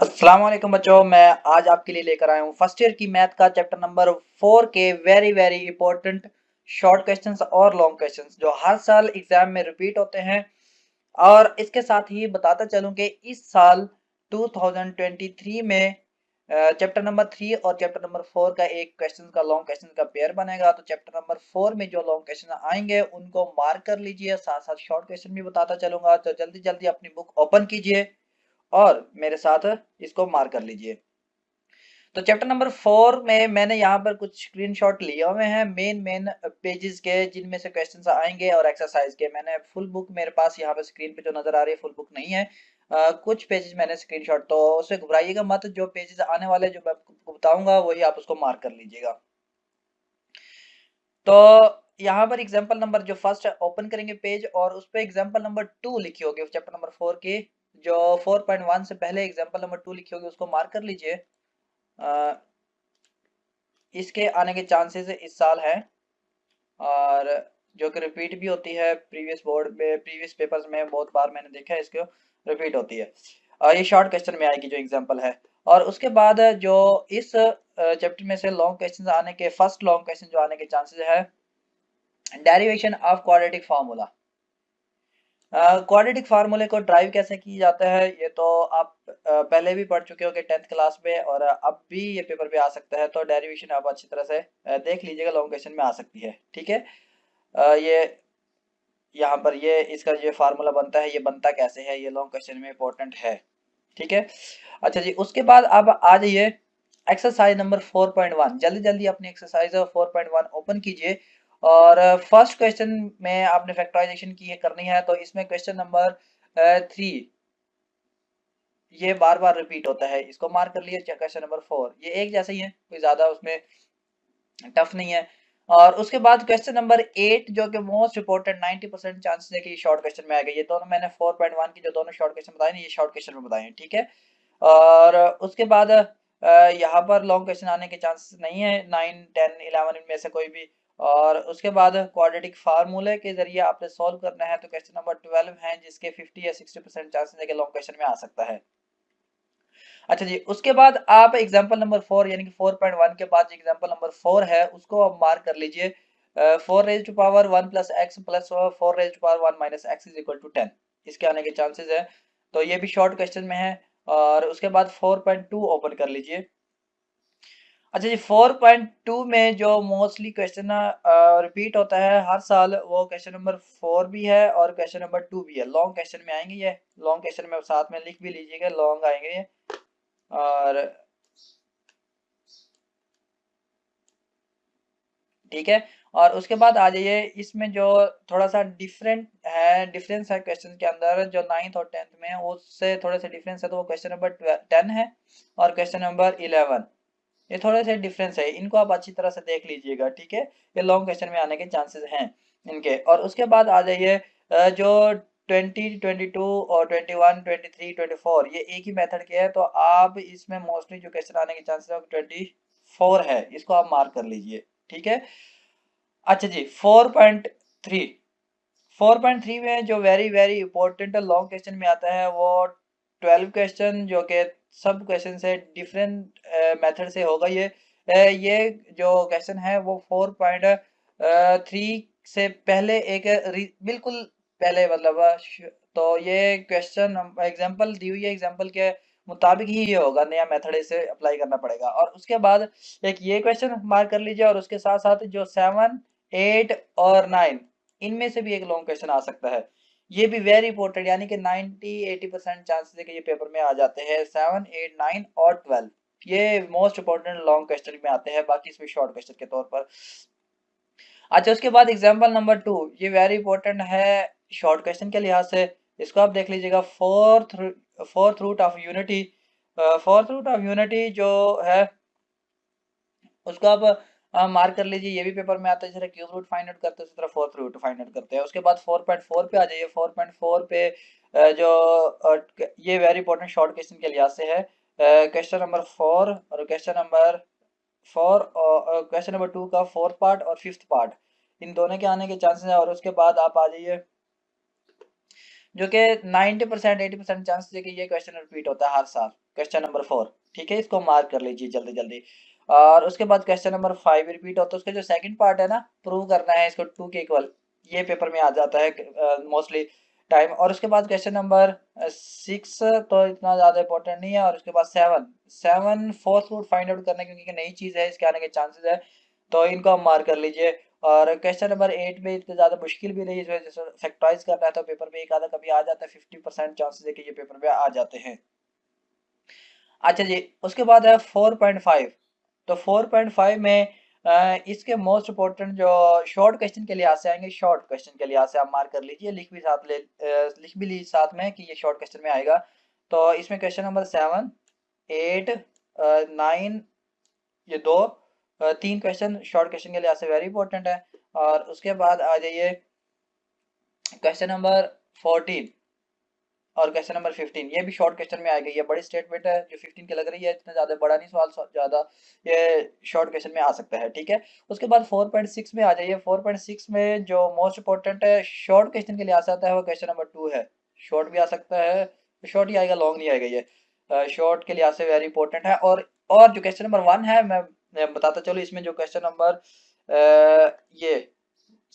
अस्सलाम वालेकुम बच्चों, मैं आज आपके लिए लेकर आया हूँ फर्स्ट ईयर की मैथ का चैप्टर नंबर 4 के very very important short questions और लॉन्ग क्वेश्चंस जो हर साल एग्जाम में रिपीट होते हैं। और इसके साथ ही बताता चलूँ कि इस साल 2023 में चैप्टर नंबर 3 और चैप्टर नंबर 4 का एक क्वेश्चन का लॉन्ग क्वेश्चन का पेयर बनेगा। तो चैप्टर नंबर 4 में जो लॉन्ग क्वेश्चन आएंगे उनको मार्क कर लीजिए, साथ साथ शॉर्ट क्वेश्चन भी बताता चलूंगा। तो जल्दी जल्दी अपनी बुक ओपन कीजिए और मेरे साथ इसको मार्क कर लीजिए। तो चैप्टर नंबर 4 में मैंने यहाँ पर कुछ स्क्रीनशॉट लिए हुए हैं मेन मेन पेजेस के, जिनमें से क्वेश्चंस आएंगे और एक्सरसाइज के। मैंने फुल बुक मेरे पास यहाँ पर स्क्रीन पे जो नजर आ रही है फुल बुक नहीं है। कुछ पेजेस मैंने स्क्रीनशॉट, तो उससे घबराइएगा मत। जो पेजेस आने वाले जो मैं आपको बताऊंगा वही आप उसको मार्क कर लीजिएगा। तो यहाँ पर एग्जाम्पल नंबर जो फर्स्ट है ओपन करेंगे पेज, और उस पर एग्जाम्पल नंबर 2 लिखी होगी चैप्टर नंबर 4 की। जो 4.1 से पहले एग्जाम्पल नंबर 2 लिखी होगी उसको मार्क कर लीजिए। अ, इसके आने के चांसेस इस साल है, और जो कि रिपीट भी होती है प्रीवियस बोर्ड में, प्रीवियस पेपर्स में बहुत बार मैंने देखा है इसको रिपीट होती है। और ये शॉर्ट क्वेश्चन में आएगी जो एग्जांपल है। और उसके बाद जो इस चैप्टर में से लॉन्ग क्वेश्चन आने के, फर्स्ट लॉन्ग क्वेश्चन जो आने के चांसेस है, derivation of quadratic formula. Quadratic फार्मूले को ड्राइव कैसे की जाता है ये तो आप पहले भी पढ़ चुके होंगे 10th क्लास में, और अब भी ये पेपर पे आ सकता है। तो डेरिवेशन आप अच्छी तरह से देख लीजिएगा, लॉन्ग क्वेश्चन में आ सकती है। ठीक है। ये यहाँ पर ये इसका ये फार्मूला बनता है, ये बनता कैसे है, ये लॉन्ग क्वेश्चन में इंपॉर्टेंट है। ठीक है। अच्छा जी, उसके बाद अब आ जाइए एक्सरसाइज नंबर 4.1। जल्दी जल्दी अपनी एक्सरसाइज 4.1 ओपन कीजिए। और फर्स्ट क्वेश्चन में आपने फैक्टराइजेशन की करनी है। तो इसमें क्वेश्चन नंबर 3 ये बार बार रिपीट होता है, इसको मार्क कर लिए। क्वेश्चन नंबर 4 ये एक जैसे ही है, कोई ज्यादा उसमें टफ नहीं है। और उसके बाद क्वेश्चन नंबर 8 जो कि मोस्ट इंपोर्टेंट, 90% चांसेस है कि शॉर्ट क्वेश्चन में आएगा। ये दोनों मैंने 4.1 की जो दोनों शॉर्ट क्वेश्चन बताए ना, ये शॉर्ट क्वेश्चन में बताए हैं। ठीक है। और उसके बाद यहाँ पर लॉन्ग क्वेश्चन आने के चांसेस नहीं है, 9 10 11 इनमें से कोई भी। और उसके बाद क्वाड्रेटिक फार्मूले के जरिए आपने सॉल्व करना है। तो क्वेश्चन नंबर 12 है जिसके 50 या 60% चांसेस है कि लॉन्ग क्वेश्चन में आ सकता है। अच्छा जी, उसके बाद आप एग्जाम्पल नंबर 4 यानी कि 4.1 के बाद एग्जाम्पल नंबर 4 है उसको आप मार्क कर लीजिए। 4 raise to power 1 plus x plus 4 raise to power 1 minus x is equal to 10, इसके आने के चांसेस है। तो ये भी शॉर्ट क्वेश्चन में है। और उसके बाद 4.2 ओपन कर लीजिए। अच्छा जी, 4.2 में जो मोस्टली क्वेश्चन रिपीट होता है हर साल, वो क्वेश्चन नंबर 4 भी है और क्वेश्चन नंबर 2 भी है। लॉन्ग क्वेश्चन में आएंगे ये, लॉन्ग क्वेश्चन में साथ में लिख भी लीजिएगा, लॉन्ग आएंगे ये। और ठीक है। और उसके बाद आ जाइए इसमें जो थोड़ा सा डिफरेंट है, डिफरेंस है क्वेश्चन के अंदर, जो 9th और 10th में है उससे थोड़े से डिफरेंस है। तो वो क्वेश्चन नंबर 10 है और क्वेश्चन नंबर 11, ये थोड़े से डिफरेंस है, इनको आप अच्छी तरह से देख लीजिएगा। ठीक है। ये लॉन्ग क्वेश्चन में आने के चांसेस हैं इनके। और उसके बाद आ जाइए जो 20 22 और 21 23 24 ये एक ही मेथड के हैं। तो आप इसमें मोस्टली जो क्वेश्चन आने के चांसेस है 24 है, इसको आप मार्क कर लीजिए। ठीक है। अच्छा जी, 4.3, 4.3 में जो very very important long question में आता है वो 12 क्वेश्चन, जो कि सब क्वेश्चन से डिफरेंट मेथड से होगा। ये जो क्वेश्चन है वो 4.3 से पहले एक बिल्कुल पहले मतलब तो ये क्वेश्चन एग्जांपल दी हुई है, एग्जांपल के मुताबिक ही ये होगा, नया मेथड इसे अप्लाई करना पड़ेगा। और उसके बाद एक ये क्वेश्चन मार्क कर लीजिए, और उसके साथ साथ जो 7 8 और 9 इनमें से भी एक लॉन्ग क्वेश्चन आ सकता है। ये भी वेरी इंपॉर्टेंट, यानी कि 90 80% चांसेस है कि ये पेपर में आ जाते हैं। 7 8 9 और 12 ये मोस्ट इंपॉर्टेंट लॉन्ग क्वेश्चन में आते हैं, बाकी इसमें शॉर्ट क्वेश्चन के तौर पर। अच्छा, उसके बाद एग्जाम्पल नंबर 2 ये वेरी इंपॉर्टेंट है शॉर्ट क्वेश्चन के लिहाज से, इसको आप देख लीजिएगा। Fourth root of unity, fourth root of unity जो है उसको आप मार्क कर लीजिए। ये भी पेपर में आता है, जैसे क्यूब रूट फाइंड आउट करते हैं उसी तरह फोर्थ रूट फाइंड आउट करते हैं। उसके बाद 4.4 पे आ जाइए। 4.4 पे जो ये वेरी इंपॉर्टेंट शॉर्ट क्वेश्चन के लिहाज से है। क्वेश्चन नंबर 4 और क्वेश्चन नंबर 4 और क्वेश्चन नंबर 2 का फोर्थ पार्ट और फिफ्थ पार्ट, इन दोनों के आने के चांसेस है। और उसके बाद आप आ जाइए जो कि 90% 80% चांसेस है कि ये क्वेश्चन रिपीट होता है हर साल। क्वेश्चन नंबर 4, ठीक है, इसको मार्क कर लीजिए जल्दी जल्दी। और उसके बाद क्वेश्चन नंबर 5 रिपीट होता है, उसका जो सेकंड पार्ट है ना, प्रूव करना है इसको 2 के इक्वल, ये पेपर में आ जाता है मोस्टली टाइम। और उसके बाद क्वेश्चन नंबर 6 तो इतना ज्यादा इंपॉर्टेंट नहीं है। और उसके बाद 7 फोर्थ रूट फाइंड आउट करना, क्योंकि नई चीज है, इसके आने के चांसेस है, तो इनको हम मार्क कर लीजिए। और क्वेश्चन नंबर 8 में इतना ज्यादा मुश्किल भी नहीं है, इस वजह से फैक्टराइज करना है तो पेपर में एक आधा कभी आ जाता है, 50% चांसेस है कि ये पेपर में आ जाते हैं। अच्छा जी, उसके बाद है 4.5। तो 4.5 में इसके मोस्ट इम्पोर्टेंट जो शॉर्ट क्वेश्चन के लिहाज से आएंगे, शॉर्ट क्वेश्चन के लिहाज से आप मार्क कर लीजिए, लिख भी लीजिए साथ में कि ये शॉर्ट क्वेश्चन में आएगा। तो इसमें क्वेश्चन नंबर 7, 8, 9, ये दो 3 क्वेश्चन शॉर्ट क्वेश्चन के लिहाज से वेरी इंपॉर्टेंट है। और उसके बाद आ जाइए क्वेश्चन नंबर 14 और क्वेश्चन नंबर 15, ये भी शॉर्ट क्वेश्चन में आएगा। ये बड़ी स्टेटमेंट है जो 15 की लग रही है, इतना ज्यादा बड़ा नहीं सवाल, ज्यादा ये शॉर्ट क्वेश्चन में आ सकता है, ठीक है। उसके बाद 4.6 में आ जाइए। 4.6 में जो मोस्ट इंपॉर्टेंट है शॉर्ट क्वेश्चन के लिए आ सकता है वो क्वेश्चन नंबर 2 है। शॉर्ट भी आ सकता है, शॉर्ट ही आएगा, लॉन्ग नहीं आएगा। ये शॉर्ट के लिहाज से वेरी इंपॉर्टेंट है। और जो क्वेश्चन नंबर 1 है, मैं बताता चलो, इसमें जो क्वेश्चन नंबर ये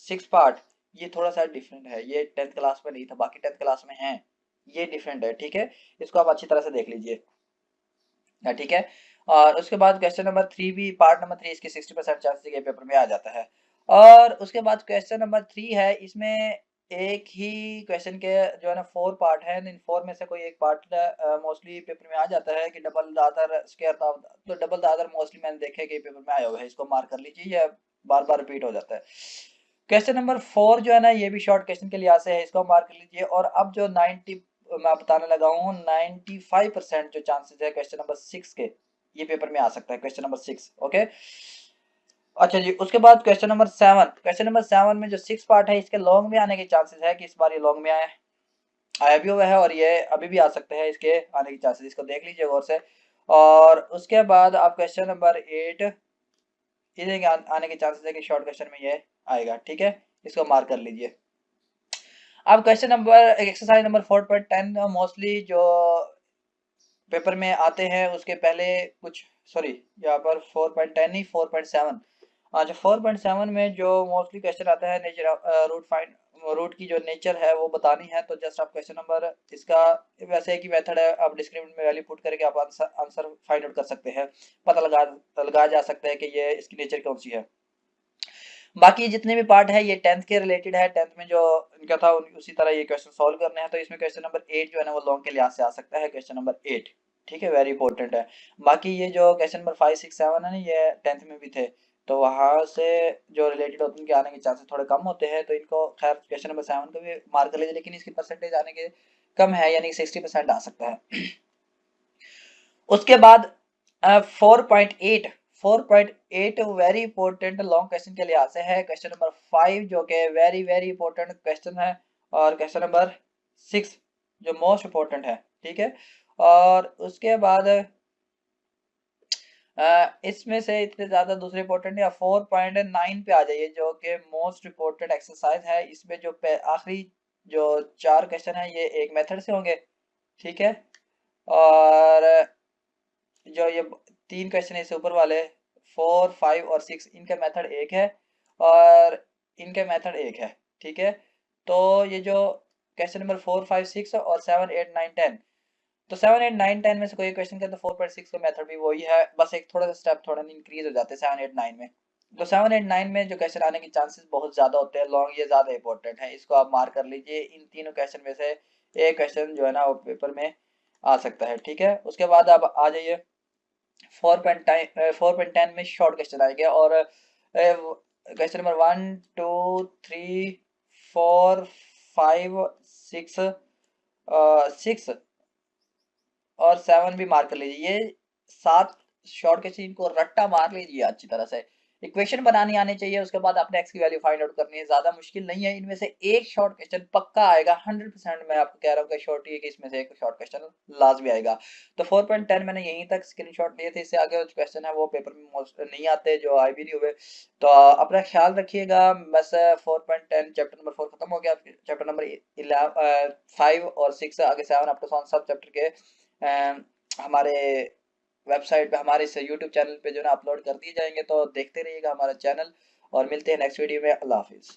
6 पार्ट, ये थोड़ा सा डिफरेंट है, ये 10th क्लास में नहीं था, बाकी 10th क्लास में है, ये डिफरेंट है, ठीक है। इसको आप अच्छी तरह से देख लीजिए, ठीक है। और उसके बाद क्वेश्चन नंबर 3 भी, पार्ट नंबर 3, इसके 60% चांसेस के पेपर में आ जाता है। और उसके बाद क्वेश्चन नंबर 3 है, इसमें एक ही क्वेश्चन के जो है ना 4 पार्ट है, इन 4 में से कोई एक पार्ट मोस्टली पेपर में आ जाता है कि डबल दादर स्क्वायर था। तो डबल दादर मोस्टली मैंने देखे कि पेपर में आया हुआ है, इसको मार्क कर लीजिए, ये बार बार रिपीट हो जाता है। क्वेश्चन नंबर 4 जो है ना, ये भी शॉर्ट क्वेश्चन के लिहाज से है, इसको मार्क कर लीजिए। और अब जो 90 मैं बताने लगा हूँ, 95% जो चांसेस है क्वेश्चन नंबर 6 के, ये पेपर में आ सकता है, क्वेश्चन नंबर 6, ओके। अच्छा जी, उसके बाद क्वेश्चन नंबर 7। क्वेश्चन नंबर 7 में जो 6 पार्ट है, इसके लॉन्ग में आने के चांसेस है कि इस बार ये लॉन्ग में आया भी हुआ है, और ये अभी भी आ सकते हैं, इसके आने के चांसेस, इसको देख लीजिए गौर से। और उसके बाद आप क्वेश्चन नंबर 8, ये आने के चांसेस है कि शॉर्ट क्वेश्चन में ये आएगा, ठीक है, इसको मार्क कर लीजिए। अब question number exercise number 4.10 mostly जो पेपर में आते हैं उसके पहले कुछ, सॉरी, यहाँ पर 4.10 नहीं, 4.7। हाँ, जो 4.7 में जो मोस्टली क्वेश्चन आता है, नेचर रूट फाइंड, रूट की जो नेचर है वो बतानी है। तो जस्ट आप क्वेश्चन नंबर, इसका वैसे एक ही मेथड है, आप डिस्क्रिमिनेंट में वैल्यू पुट करके आप आंसर फाइंड आउट कर सकते हैं, पता लगाया जा सकता है कि ये इसकी नेचर कौन सी है। बाकी जितने भी पार्ट है ये 10th के रिलेटेड है, 10th में जो इनका था उसी तरह ये क्वेश्चन सॉल्व करने हैं। तो इसमें क्वेश्चन नंबर 8 जो है ना वो लॉन्ग के लिहाज से आ सकता है, क्वेश्चन नंबर 8, ठीक है, वेरी इंपॉर्टेंट है। बाकी ये जो क्वेश्चन नंबर 5, 6, 7 है ना, ये 10th में भी थे, तो वहां से जो रिलेटेड होते हैं उनके आने के चांसेस थोड़े कम होते हैं, तो इनको खैर क्वेश्चन नंबर 7 को भी मार्क कर लीजिए, लेकिन इसकी परसेंटेज आने के कम है, यानी 60% आ सकता है। उसके बाद 4.8, 4.8 वेरी इंपॉर्टेंट लॉन्ग क्वेश्चन के लिहाज से है, क्वेश्चन नंबर 5 जो कि वेरी वेरी इंपॉर्टेंट क्वेश्चन है। और क्वेश्चन नंबर 6 जो मोस्ट इंपॉर्टेंट है, ठीक है। और उसके बाद इसमें से इतने ज्यादा दूसरे इंपॉर्टेंट है। 4.9 पे आ जाइए, जो कि मोस्ट इंपॉर्टेंट एक्सरसाइज है। इसमें जो आखिरी जो 4 क्वेश्चन है ये एक मेथड से होंगे, ठीक है। और जो ये 3 क्वेश्चन है इससे ऊपर वाले 4, 5 और 6, इनका मेथड एक है और इनका मेथड एक है, ठीक है। तो ये जो क्वेश्चन नंबर 4, 5, 6 और 7, 8, 9, 10, तो 7, 8, 9, 10 में से कोई क्वेश्चन का तो 4.6 का मेथड भी वही है, बस एक थोड़ा सा स्टेप थोड़ा इंक्रीज हो जाते हैं 7, 8, 9 में। तो 7, 8, 9 में जो क्वेश्चन आने के चांसेस बहुत ज्यादा होते हैं, लॉन्ग, ये ज्यादा इंपॉर्टेंट है, इसको आप मार्क कर लीजिए। इन तीनों क्वेश्चन में से एक क्वेश्चन जो है ना वो पेपर में आ सकता है, ठीक है। उसके बाद आप आ जाइए 4.10 में शॉर्ट क्वेश्चन आएंगे। और क्वेश्चन नंबर 1, 2, 3, 4, 5, 6, 6 और 7 भी मार्क कर लीजिए। ये 7 शॉर्ट क्वेश्चन, इनको रट्टा मार लीजिए अच्छी तरह से, इक्वेशन बनानी आनी चाहिए, उसके बाद आपने एक्स की वैल्यू फाइंड आउट करनी है। ज्यादा मुश्किल नहीं है, इनमें से एक शॉर्ट क्वेश्चन पक्का आएगा 100%। मैं आपको कह रहा हूँ कि शॉर्ट है कि इसमें से एक शॉर्ट क्वेश्चन लाजमी आएगा। तो 4.10 मैंने यहीं तक स्क्रीनशॉट लिए थे, इससे आगे जो क्वेश्चन है वो पेपर में मोस्ट नहीं आते, जो आए भी नहीं हुए। तो अपना ख्याल रखिएगा। बस 4.10 चैप्टर नंबर 4 खत्म हो गया। चैप्टर नंबर 5 और 6 आगे 7 अप टू सब चैप्टर के हमारे वेबसाइट पे, हमारे इस यूट्यूब चैनल पे जो है ना अपलोड कर दिए जाएंगे। तो देखते रहिएगा हमारा चैनल, और मिलते हैं नेक्स्ट वीडियो में। अल्लाह हाफिज़।